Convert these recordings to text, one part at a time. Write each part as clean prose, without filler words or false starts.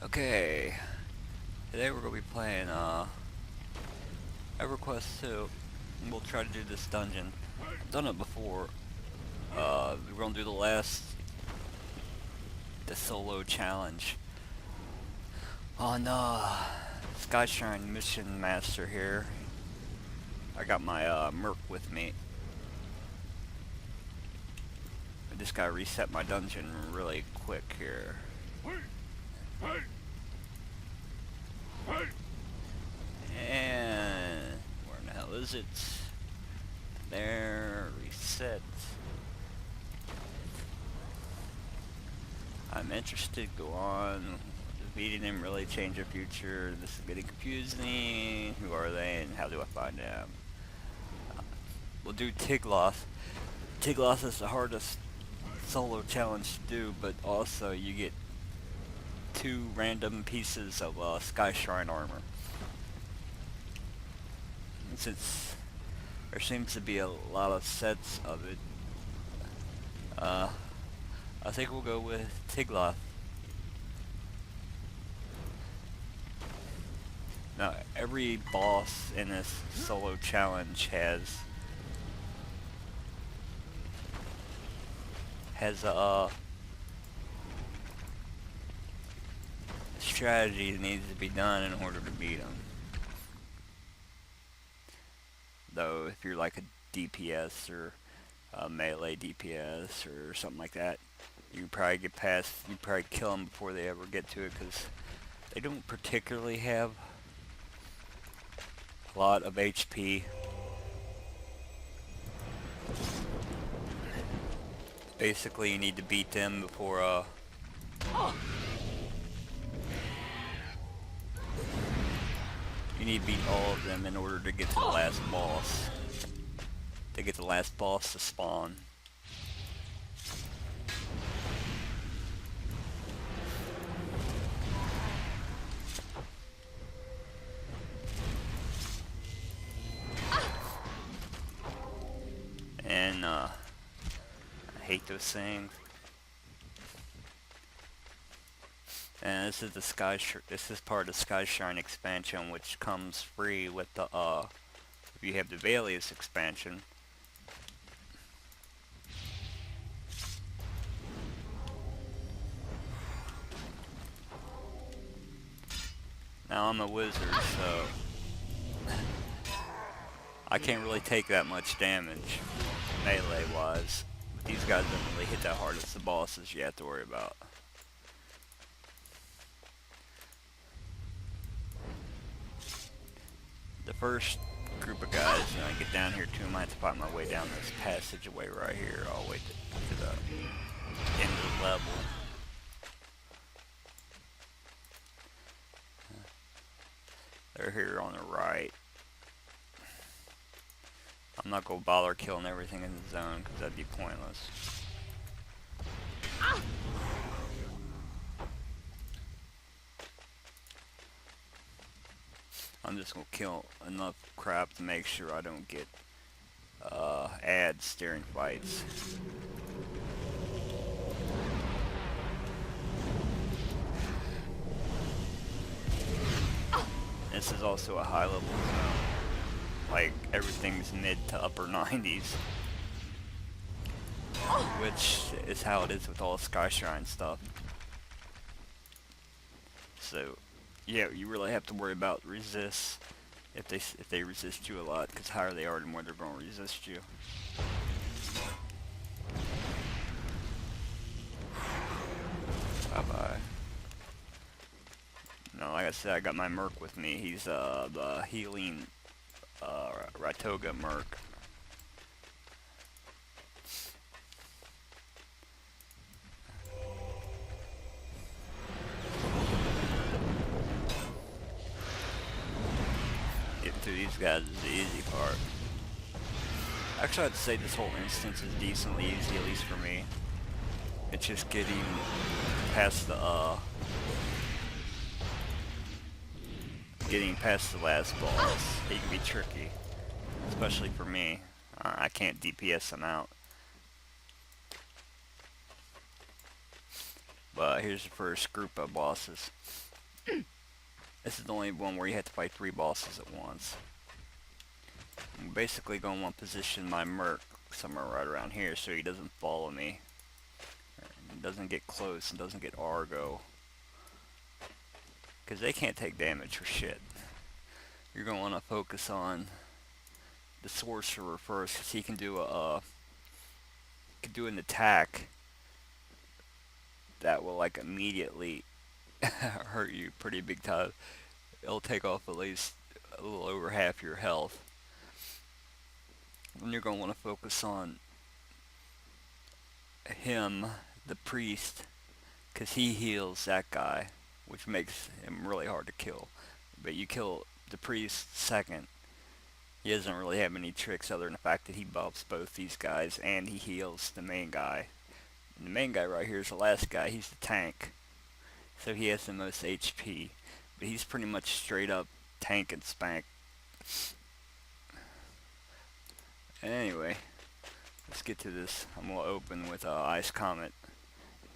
Okay, today we're gonna be playing Everquest 2. And we'll try to do this dungeon. I've done it before. We're gonna do the solo challenge on Skyshrine Mission Master here. I got my Merc with me. I just gotta reset my dungeon really quick here. And where in the hell is it? There, reset. I'm interested, go on. Defeating them really change your future. This is getting confusing. Who are they and how do I find them? We'll do Tigloth. Tigloth is the hardest solo challenge to do, but also you get 2 random pieces of Skyshrine armor. And since there seems to be a lot of sets of it, I think we'll go with Tigloth. Now, every boss in this solo challenge has a strategy that needs to be done in order to beat them. Though, if you're like a DPS or a melee DPS or something like that, you probably kill them before they ever get to it, because they don't particularly have a lot of HP. Basically, you need to beat them before you need to beat all of them in order to get to the last boss. To get the last boss to spawn. And I hate those things. And this is the this is part of the Skyshrine expansion, which comes free with the if you have the Valius expansion. Now I'm a wizard, so I can't really take that much damage melee wise. But these guys don't really hit that hard. It's the bosses you have to worry about. The first group of guys, I get down here to them, I have to find my way down this passageway right here, all the way to the end of the level. They're here on the right. I'm not going to bother killing everything in the zone, because that'd be pointless. I'm just going to kill enough crap to make sure I don't get ads during fights. This is also a high level zone. Like, everything's mid to upper 90s. Which is how it is with all Skyshrine stuff. So, yeah, you really have to worry about resists if they resist you a lot, because higher they are, the more they're going to resist you. Bye bye. No, like I said, I got my Merc with me. He's the healing Ratoga Merc. Getting through these guys is the easy part. Actually, I'd say this whole instance is decently easy, at least for me. It's just getting past the last boss. He can be tricky, especially for me. I can't DPS him out. But here's the first group of bosses. This is the only one where you have to fight 3 bosses at once. I'm basically going to want to position my Merc somewhere right around here so he doesn't follow me. Doesn't get close and doesn't get Argo. Because they can't take damage for shit. You're going to want to focus on the Sorcerer first because he can do an attack that will like immediately hurt you pretty big time. It'll take off at least a little over half your health. And you're going to want to focus on him, the priest, because he heals that guy, which makes him really hard to kill. But you kill the priest second. He doesn't really have any tricks other than the fact that he buffs both these guys and he heals the main guy. And the main guy right here is the last guy. He's the tank. So he has the most HP. But he's pretty much straight up tank and spank. Anyway, let's get to this. I'm going to open with Ice Comet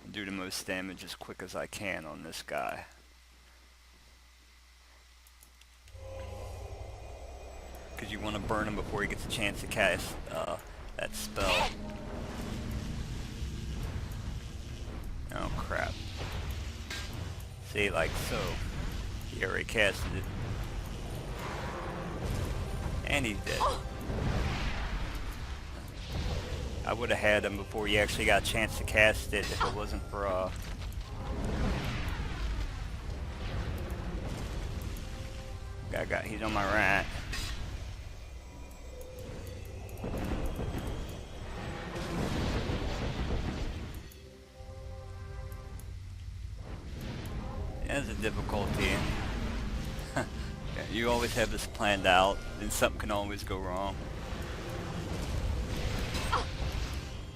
and do the most damage as quick as I can on this guy. Because you want to burn him before he gets a chance to cast that spell. Oh crap. See, like so. He already casted it. And he's dead. I would have had him before he actually got a chance to cast it if it wasn't for he's on my rat. There's a difficulty. You always have this planned out, and something can always go wrong.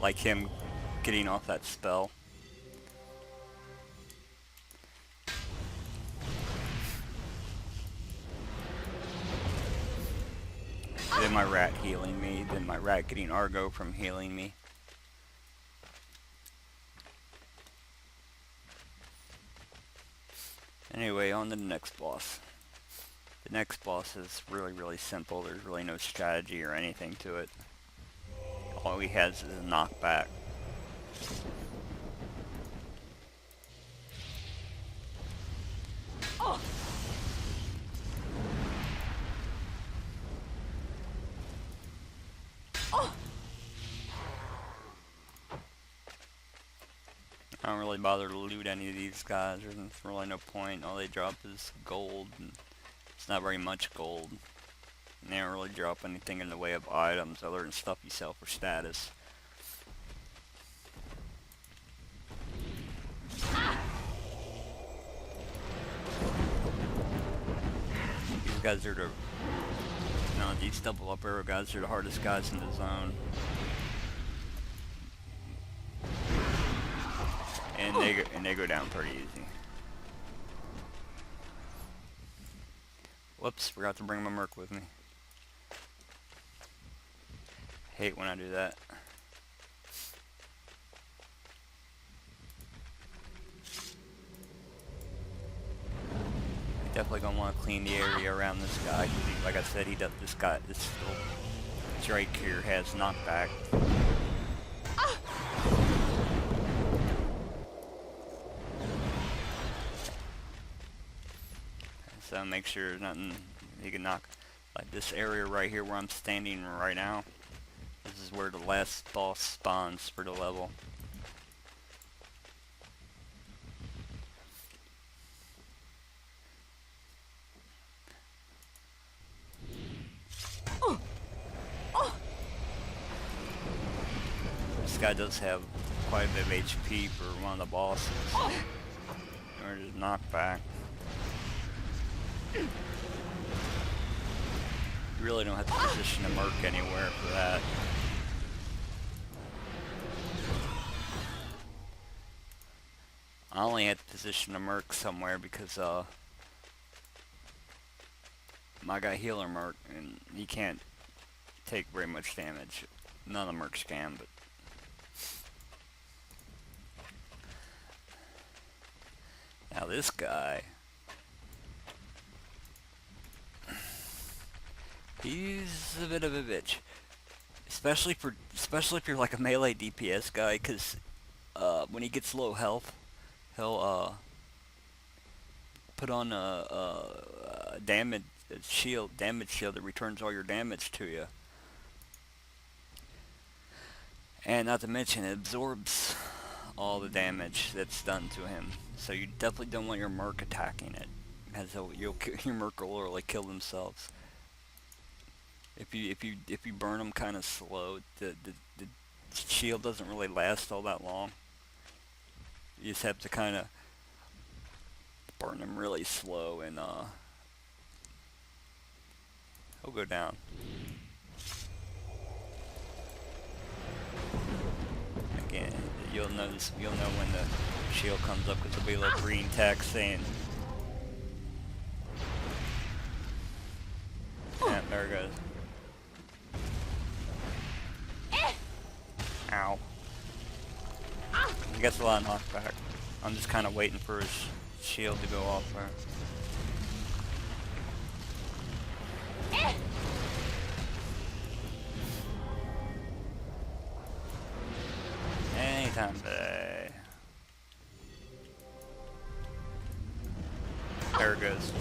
Like him getting off that spell. Then my rat healing me, then my rat getting Argo from healing me. Anyway, on to the next boss. The next boss is really simple. There's really no strategy or anything to it. All he has is a knockback. Oh. Oh. I don't really bother to loot any of these guys. There's really no point. All they drop is gold, and it's not very much gold. And they don't really drop anything in the way of items other than stuff you sell for status. These guys are these double up arrow guys are the hardest guys in the zone. And they go down pretty easy. Whoops, forgot to bring my Merc with me. Hate when I do that. Definitely gonna want to clean the area around this guy. Like I said, he does. This little Dracur has knockback. So make sure there's nothing he can knock. Like this area right here where I'm standing right now. This is where the last boss spawns for the level. This guy does have quite a bit of HP for one of the bosses. Or just knockback. You really don't have to position a Merc anywhere for that. I only had to position a Merc somewhere because my guy healer Merc, and he can't take very much damage. None of the Mercs can, but now this guy He's a bit of a bitch, especially if you're like a melee DPS guy, because when he gets low health, he'll put on a damage shield that returns all your damage to you, and not to mention it absorbs all the damage that's done to him. So you definitely don't want your merc attacking it, because your merc will literally kill themselves. If you burn them kind of slow, the shield doesn't really last all that long. You just have to kind of burn them really slow, and he'll go down. Again, you'll know when the shield comes up, because there'll be a little green text saying, yeah, there it goes. Ow. He gets a lot of knockback. I'm just kind of waiting for his shield to go off there. Anytime today. There it goes.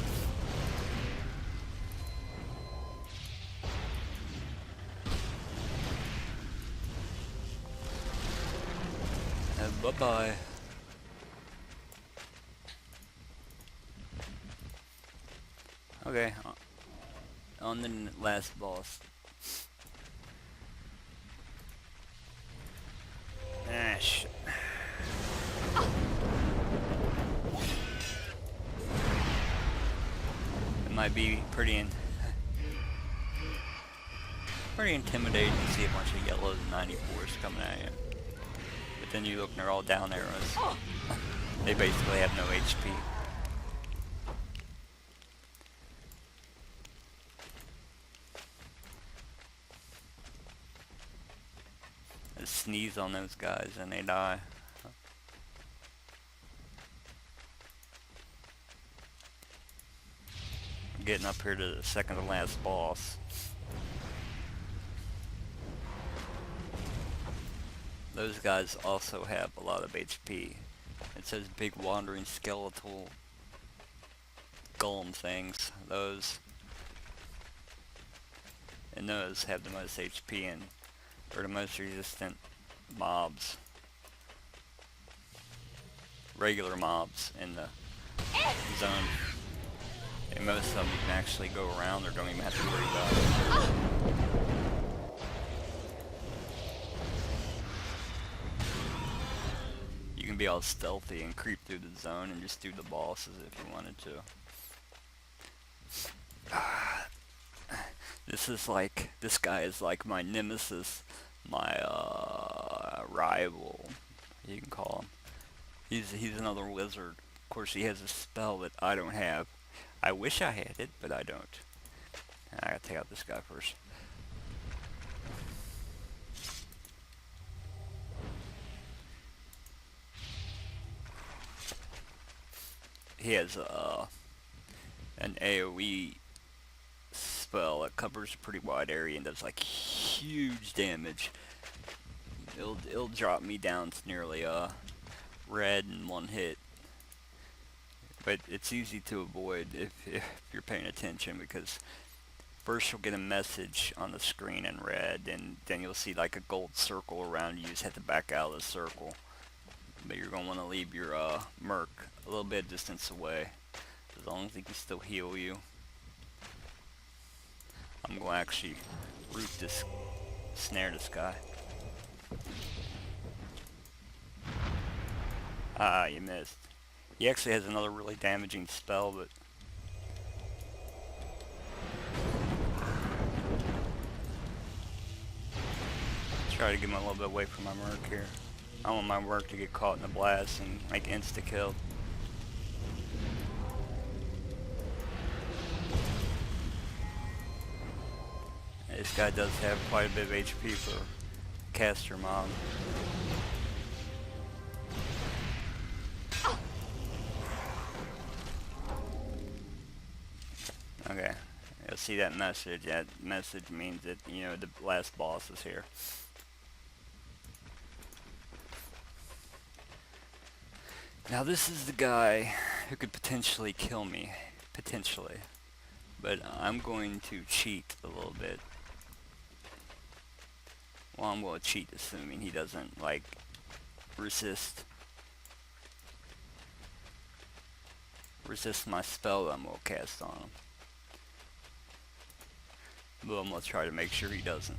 And bye-bye. Okay, on the last boss. Ah, shit. It might be pretty intimidating to see a bunch of yellows and 94s coming at you. But then you look and they're all down arrows. They basically have no HP. Sneeze on those guys and they die. Getting up here to the second to last boss. Those guys also have a lot of HP. It says big wandering skeletal golem things. Those have the most HP and are the most resistant mobs. Regular mobs in the zone. And most of them you can actually go around or don't even have to worry about it. You can be all stealthy and creep through the zone and just do the bosses if you wanted to. This guy is like my nemesis, my rival, you can call him. He's another wizard. Of course, he has a spell that I don't have. I wish I had it, but I don't. I gotta take out this guy first. He has an AoE spell that covers a pretty wide area and does like huge damage. It'll drop me down to nearly red in one hit. But it's easy to avoid if you're paying attention, because first you'll get a message on the screen in red, and then you'll see like a gold circle around you. You just have to back out of the circle. But you're going to want to leave your merc a little bit of distance away, as long as he can still heal you. I'm going to actually snare this guy. Ah, you missed. He actually has another really damaging spell, but try to get him a little bit away from my merc here. I want my merc to get caught in the blast and make insta-kill. This guy does have quite a bit of HP for caster mob. Okay, See that message? That message means that, you know, the last boss is here. Now this is the guy who could potentially kill me. Potentially. But I'm going to cheat a little bit. Well, I'm going to cheat assuming he doesn't, like, resist my spell that I'm going to cast on him. But I'm going to try to make sure he doesn't.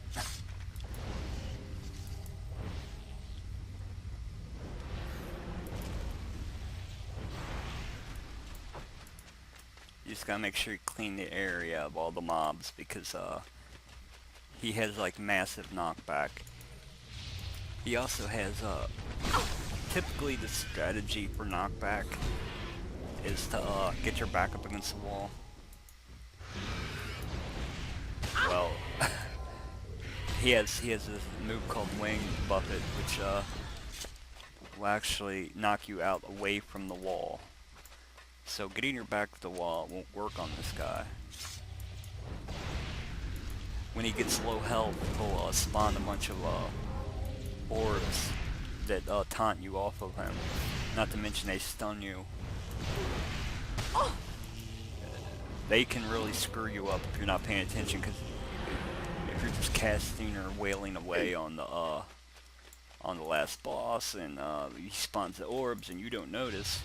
You just gotta make sure you clean the area of all the mobs because he has like massive knockback. He also has typically the strategy for knockback is to get your back up against the wall. Well, he has this move called Wing Buffet, which will actually knock you out away from the wall. So getting your back to the wall won't work on this guy. When he gets low health, he'll spawn a bunch of orbs that taunt you off of him. Not to mention they stun you. They can really screw you up if you're not paying attention, because if you're just casting or wailing away on the last boss and he spawns the orbs and you don't notice,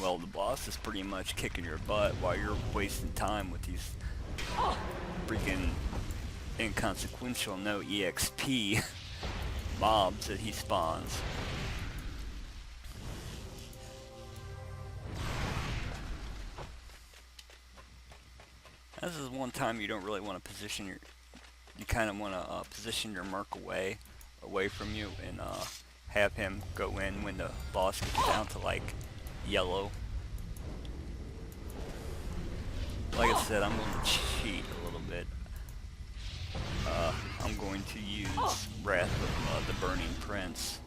well, the boss is pretty much kicking your butt while you're wasting time with these freaking inconsequential, no EXP mobs that he spawns. This is one time you don't really want to position you kind of want to position your merc away from you and have him go in when the boss gets down to like yellow. Like I said, I'm going to cheat a little bit. I'm going to use Wrath of the Burning Prince,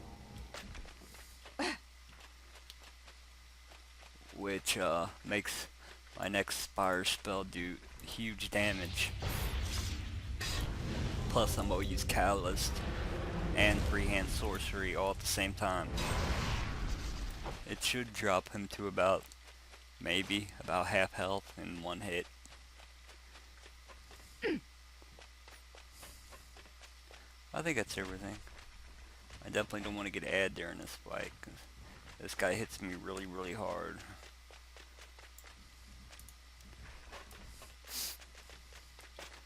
which makes my next Spire spell do huge damage. Plus I'm going to use Catalyst and Freehand Sorcery all at the same time. It should drop him to about half health in one hit. I think that's everything. I definitely don't want to get ad during this fight, because this guy hits me really, really hard.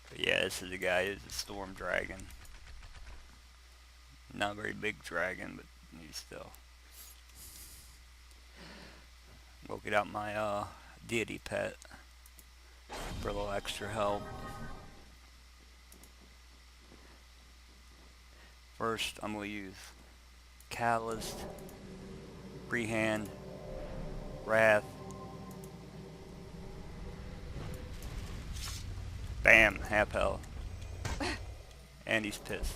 But yeah, this is the guy who's a Storm Dragon. Not a very big dragon, but he's still. We'll get out my deity pet for a little extra help. First, I'm going to use Catalyst, Freehand, Wrath. Bam, half health. And he's pissed.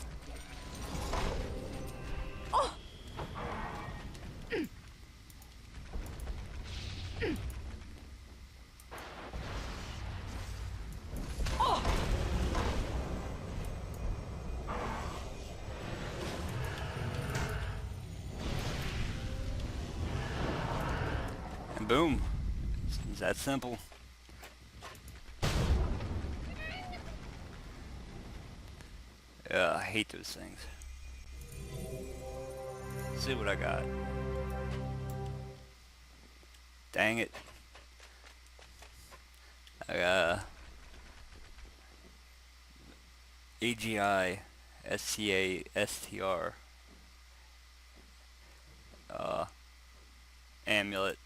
And boom. It's that simple. I hate those things. Let's see what I got. Dang it. I got AGI STASTR amulet,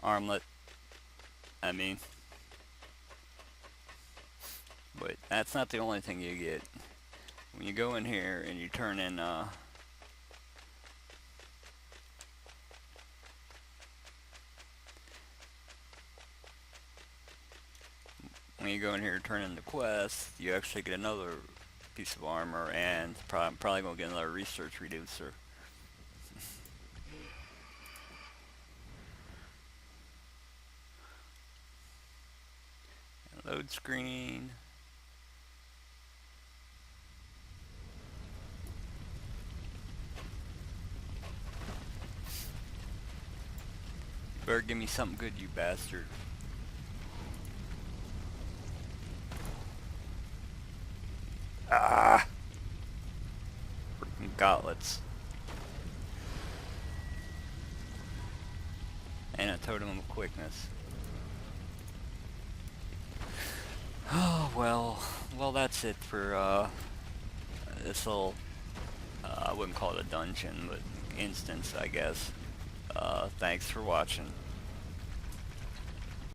armlet, but that's not the only thing you get. When you go in here and you turn in when you go in here and turn in the quest, you actually get another piece of armor, and I'm probably going to get another research reducer. load screen. Better give me something good, you bastard. Ah! Freaking gauntlets. And a totem of quickness. Oh, well that's it for, this little, I wouldn't call it a dungeon, but instance, I guess. Thanks for watching.